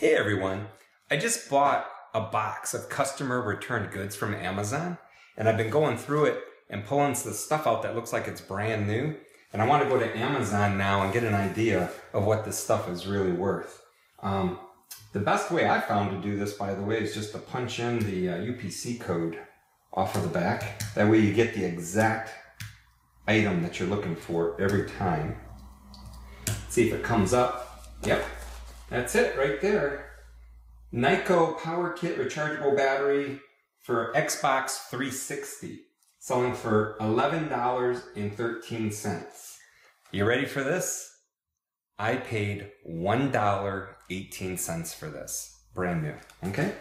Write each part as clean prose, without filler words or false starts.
Hey everyone, I just bought a box of customer returned goods from Amazon, and I've been going through it and pulling the stuff out that looks like it's brand new, and I want to go to Amazon now and get an idea of what this stuff is really worth. The best way I found to do this, by the way, is just to punch in the UPC code off of the back. That way you get the exact item that you're looking for every time. Let's see if it comes up. Yep. That's it right there. Nyko Power Kit rechargeable battery for Xbox 360. Selling for $11.13. You ready for this? I paid $1.18 for this. Brand new. Okay?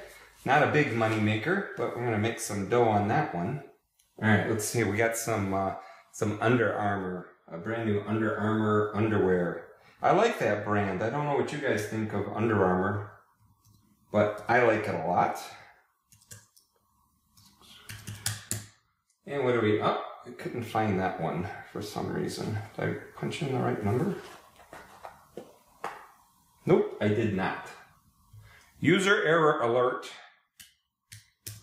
Not a big money maker, but we're going to make some dough on that one. Alright, let's see. We got some Under Armour. A brand new Under Armour underwear. I like that brand. I don't know what you guys think of Under Armour, but I like it a lot. And what do we... Oh, I couldn't find that one for some reason. Did I punch in the right number? Nope, I did not. User error alert.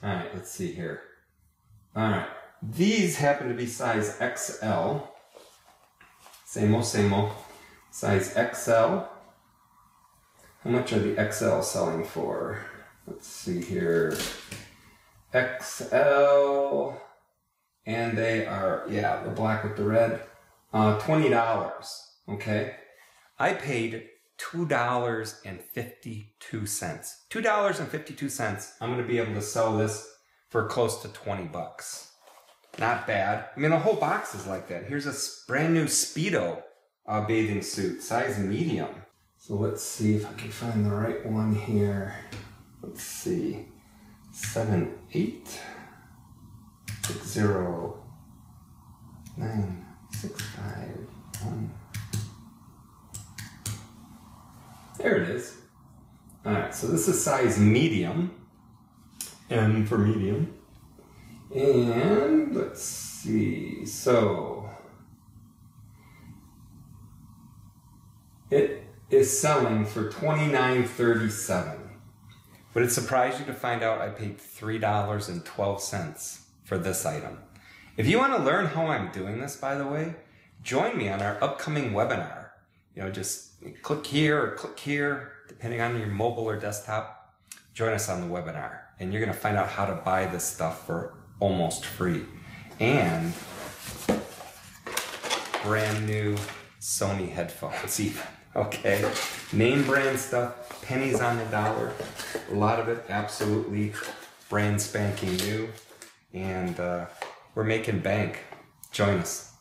Alright, let's see here. Alright, these happen to be size XL. Same old. Size XL. How much are the XL selling for? Let's see here. XL. And they are, yeah, the black with the red. $20. Okay. I paid $2.52. $2.52. I'm going to be able to sell this for close to 20 bucks. Not bad. I mean, the whole box is like that. Here's a brand new Speedo bathing suit, size medium. So let's see if I can find the right one here. Let's see. 7860965. There it is. Alright, so this is size medium. M for medium. And let's see. So it is selling for $29.37. Would it surprise you to find out I paid $3.12 for this item? If you want to learn how I'm doing this, by the way, join me on our upcoming webinar. You know, just click here or click here, depending on your mobile or desktop. Join us on the webinar, and you're going to find out how to buy this stuff for almost free. And brand new Sony headphones even. Okay, name brand stuff, pennies on the dollar. A lot of it absolutely brand spanking new, and we're making bank. Join us.